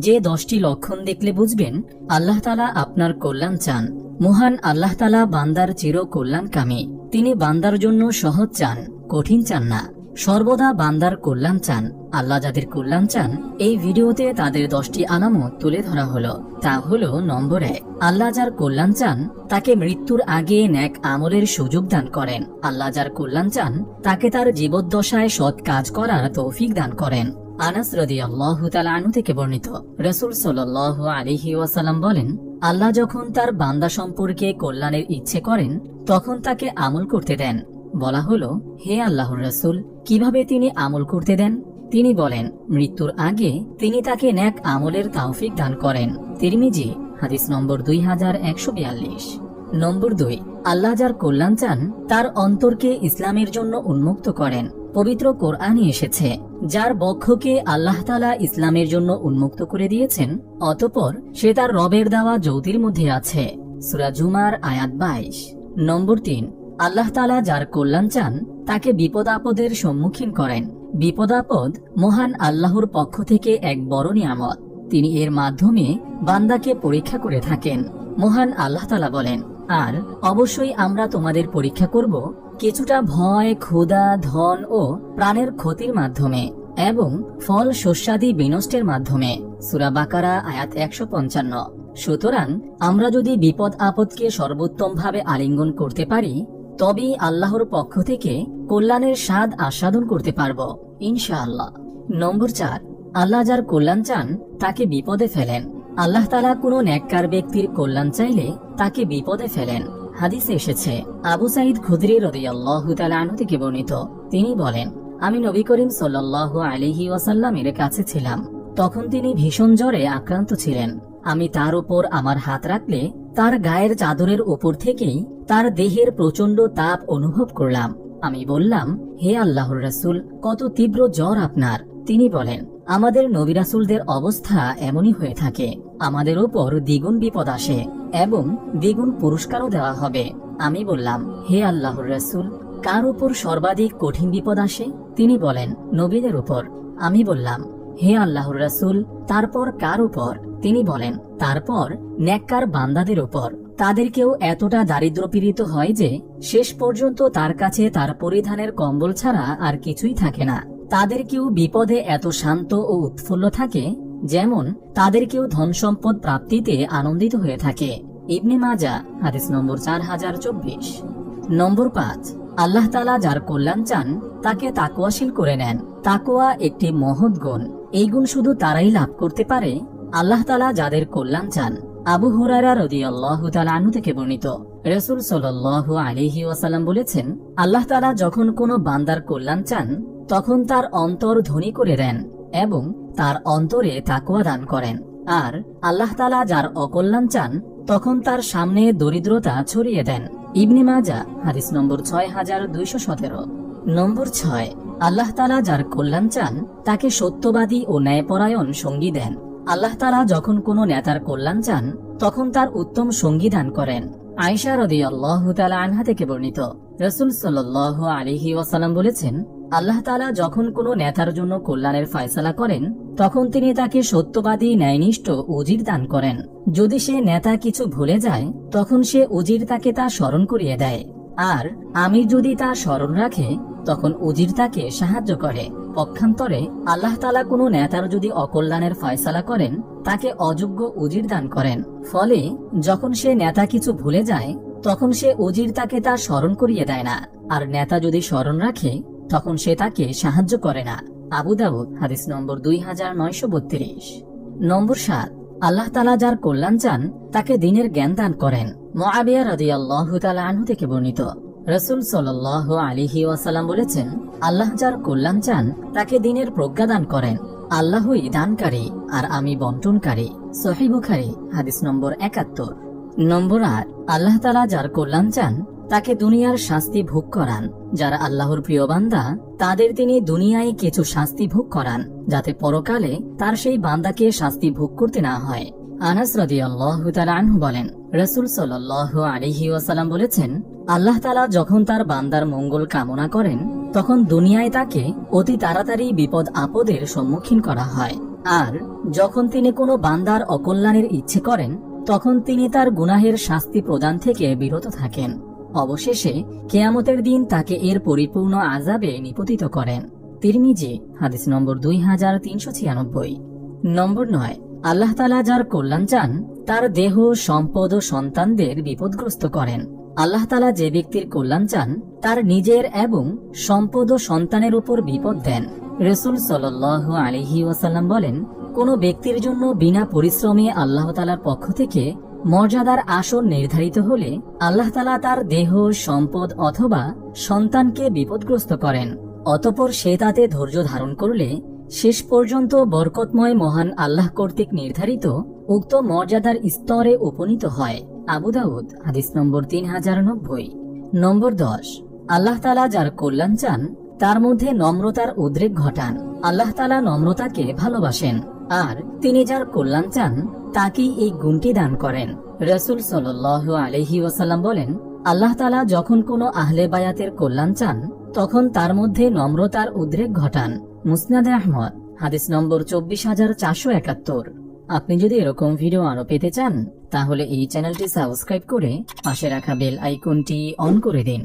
যে 10টি লক্ষণ দেখলে বুঝবেন আল্লাহ তাআলা আপনার কল্যাণ চান। মহান আল্লাহ তাআলা বান্দার চির কল্যাণকামী। তিনি বান্দার জন্য সহজ চান, কঠিন চান না। সর্বদা বান্দার কল্যাণ চান। আল্লাহ যাদের কল্যাণ চান, এই ভিডিওতে তাদের 10টি আলামত তুলে ধরা হলো। তা হলো, নম্বর 1, আল্লাহ যার কল্যাণ চান তাকে মৃত্যুর আগে নেক আমলের সুযোগ দান করেন। আল্লাহ যার কল্যাণ চান তাকে তার জীবদ্দশায় সৎ কাজ করার তৌফিক দান করেন। আনাস রাদিয়াল্লাহু তাআলা আনহু থেকে বর্ণিত, রাসূল সাল্লাল্লাহু আলাইহি ওয়াসাল্লাম বলেন, আল্লাহ যখন তার বান্দা সম্পর্কে কল্যাণের ইচ্ছে করেন তখন তাকে আমল করতে দেন। বলা হলো, হে আল্লাহর রাসূল, কিভাবে তিনি আমল করতে দেন? তিনি বলেন, মৃত্যুর আগে তিনি তাকে নেক আমলের তৌফিক দান করেন। তিরমিজি, হাদিস নম্বর 2142। নম্বর 2, আল্লাহ যার কল্যাণ চান তার অন্তরকে ইসলামের জন্য উন্মুক্ত করেন। পবিত্র কোরআনে এসেছে, যার বক্ষকে আল্লাহ তাআলা ইসলামের জন্য উন্মুক্ত করে দিয়েছেন, অতঃপর সে তার রবের দেওয়া জ্যোতির মধ্যে আছে। সূরা জুমার আয়াত 22। নম্বর 3, আল্লাহ তাআলা যার কল্যাণ চান তাকে বিপদ আপদের সম্মুখীন করেন। বিপদ আপদ মহান আল্লাহর পক্ষ থেকে এক বড় নিয়ামত। তিনি এর মাধ্যমে বান্দাকে পরীক্ষা করে থাকেন। মহান আল্লাহ তাআলা বলেন, আর অবশ্যই আমরা তোমাদের পরীক্ষা করব কিছুটা ভয়, ক্ষুধা, ধন ও প্রাণের ক্ষতির মাধ্যমে এবং ফল শস্যাদি বিনষ্টের মাধ্যমে। সূরা বাকারা আয়াত 155। সুতরাং আমরা যদি বিপদ আপদকে সর্বোত্তমভাবে আলিঙ্গন করতে পারি, তবেই আল্লাহর পক্ষ থেকে কল্যাণের স্বাদ আস্বাদন করতে পারব ইনশাআল্লাহ। নম্বর 4, আল্লাহ যার কল্যাণ চান তাকে বিপদে ফেলেন। আল্লাহ তাআলা কোনো নেককার ব্যক্তির কল্যাণ চাইলে তাকে বিপদে ফেলেন। হাদিসে এসেছে, আবু সাঈদ খুদরি রাদিয়াল্লাহু তাআলা আনহু থেকে বর্ণিত, তিনি বলেন, আমি নবী করিম সাল্লাল্লাহু আলাইহি ওয়াসাল্লামের কাছে ছিলাম। তখন তিনি ভীষণ জ্বরে আক্রান্ত ছিলেন। আমি তার উপর আমার হাত রাখলে তার গায়ের চাদরের উপর থেকেই তার দেহের প্রচন্ড তাপ অনুভব করলাম। আমি বললাম, হে আল্লাহর রাসূল, কত তীব্র জ্বর আপনার? তিনি বলেন, আমাদের নবী রাসূলদের অবস্থা এমনই হয়ে থাকে। আমাদের উপর দ্বিগুণ বিপদ আসে এবং দ্বিগুণ পুরস্কারও দেওয়া হবে। আমি বললাম, হে আল্লাহর রাসূল, কার উপর সর্বাধিক কঠিন বিপদ আসে? তিনি বলেন, নবীদের উপর। আমি বললাম, হে আল্লাহর রাসূল, তারপর কার উপর? তিনি বলেন, তারপর নেককার বান্দাদের উপর। তাদেরকেও এতটা দারিদ্র্যপীড়িত হয় যে শেষ পর্যন্ত তার কাছে তার পরিধানের কম্বল ছাড়া আর কিছুই থাকে না। তাদেরকেও বিপদে এত শান্ত ও উৎফুল্ল থাকে যেমন তাদেরকেও ধন সম্পদ প্রাপ্তিতে আনন্দিত হয়ে থাকে। ইবনে মাজাহ, হাদিস নম্বর 4024। নম্বর 5, আল্লাহ তাআলা যার কল্যাণ চান তাকে তাকওয়াশীল করে নেন। তাকওয়া একটি মহৎ গুণ। এই গুণ শুধু তারাই লাভ করতে পারে আল্লাহ তাআলা যাদের কল্যাণ চান। আবু হুরায়রা রাদিয়াল্লাহু তাআলা আনহু থেকে বর্ণিত, রাসূল সাল্লাল্লাহু আলাইহি ওয়াসাল্লাম বলেছেন, আল্লাহ তাআলা যখন কোনো বান্দার কল্যাণ চান তখন তার অন্তর ধনী করে দেন এবং তার অন্তরে তাকওয়া দান করেন। আর আল্লাহ তাআলা যার অকল্যাণ চান তখন তার সামনে দরিদ্রতা ছড়িয়ে দেন। ইবনে মাজাহ, হাদিস নম্বর 6217। নম্বর 6, আল্লাহ তাআলা যার কল্যাণ চান তাকে সত্যবাদী ও ন্যায়পরায়ণ সঙ্গী দেন। আল্লাহ তাআলা যখন কোনো নেতার কল্যাণ চান তখন তার উত্তম সঙ্গী দান করেন। আয়েশা রাদিয়াল্লাহু তাআলা আনহা থেকে বর্ণিত, রাসূল সাল্লাল্লাহু আলাইহি ওয়াসাল্লাম বলেছেন, আল্লাহ তাআলা যখন কোনো নেতার জন্য কল্যাণের ফয়সালা করেন তখন তিনি তাকে সত্যবাদী, ন্যায়নিষ্ঠ উজির দান করেন। যদি সে নেতা কিছু ভুলে যায় তখন সে উজির তাকে তা স্মরণ করিয়ে দেয়, আর আমির যদি তা স্মরণ রাখে তখন উজির তাকে সাহায্য করে। পক্ষান্তরে আল্লাহ তাআলা কোনো নেতার যদি অকল্যাণের ফয়সালা করেন তাকে অযোগ্য উজির দান করেন। ফলে যখন সে নেতা কিছু ভুলে যায় তখন সে উজির তাকে তা স্মরণ করিয়ে দেয় না, আর নেতা যদি স্মরণ রাখে তখন সে তাকে সাহায্য করে না। আবু দাউদ, হাদিস নম্বর 2932। নম্বর 7, আল্লাহ তাআলা যার কল্যাণ চান তাকে দ্বীনের জ্ঞান দান করেন। মুআবিয়া রাদিয়াল্লাহু তাআলা আনহু থেকে বর্ণিত, রাসূল সাল্লাল্লাহু আলাইহি ওয়াসাল্লাম বলেছেন, আল্লাহ যার কল্যাণ চান তাকে দ্বীনের প্রজ্ঞা দান করেন। আল্লাহই দানকারী আর আমি বন্টনকারী। সহিহ বুখারী, হাদিস নম্বর 71। নম্বর 8, আল্লাহ তাআলা যার কল্যাণ চান তাকে দুনিয়ার শাস্তি ভোগ করান। যারা আল্লাহর প্রিয় বান্দা তাদের তিনি দুনিয়ায় কিছু শাস্তি ভোগ করান যাতে পরকালে তার সেই বান্দাকে শাস্তি ভোগ করতে না হয়। আনাস রাদিয়াল্লাহু তাআলা আনহু বলেন, রাসূল সাল্লাল্লাহু আলাইহি ওয়াসাল্লাম বলেছেন, আল্লাহ তাআলা যখন তার বান্দার মঙ্গল কামনা করেন তখন দুনিয়ায় তাকে অতি তাড়াতাড়ি বিপদ আপদের সম্মুখীন করা হয়। আর যখন তিনি কোনো বান্দার অকল্যাণের ইচ্ছে করেন তখন তিনি তার গুনাহের শাস্তি প্রদান থেকে বিরত থাকেন। অবশেষে কেয়ামতের দিন তাকে এর পরিপূর্ণ আযাবে নিপতিত করেন। তিরমিজি হাদিস নম্বর 2396। নম্বর 9, আল্লাহ তাআলা যার কল্যাণ চান তার দেহ, সম্পদ ও সন্তানদের বিপদগ্রস্ত করেন। আল্লাহ তাআলা যে ব্যক্তির কল্যাণ চান তার নিজের এবং সম্পদ ও সন্তানের উপর বিপদ দেন। রাসূল সাল্লাল্লাহু আলাইহি ওয়াসাল্লাম বলেন, কোন ব্যক্তির জন্য বিনা পরিশ্রমে আল্লাহ তাআলার পক্ষ থেকে মর্যাদার আসন নির্ধারিত হলে আল্লাহ তাআলা তার দেহ, সম্পদ অথবা সন্তানকে বিপদগ্রস্ত করেন। অতঃপর সে তাতে ধৈর্য ধারণ করলে শেষ পর্যন্ত বরকতময় মহান আল্লাহ কর্তৃক নির্ধারিত উক্ত মর্যাদার স্তরে উপনীত হয়। আবু দাউদ হাদিস নম্বর 3090। নম্বর 10, আল্লাহ তাআলা যার কল্যাণ চান তার মধ্যে নম্রতার উদ্রেক ঘটান। আল্লাহ তাআলা নম্রতাকে ভালোবাসেন আর তিনি যার কল্যাণ চান তাকেই এই গুণটি দান করেন। রাসূল সাল্লাল্লাহু আলাইহি ওয়াসাল্লাম বলেন, আল্লাহ তাআলা যখন কোনো আহলে বায়াতের কল্যাণ চান তখন তার মধ্যে নম্রতার উদ্রেক ঘটান। মুসনাদে আহমদ হাদিস নম্বর 24471। আপনি যদি এরকম ভিডিও আরো পেতে চান তাহলে এই চ্যানেলটি সাবস্ক্রাইব করে পাশে রাখা বেল আইকনটি অন করে দিন।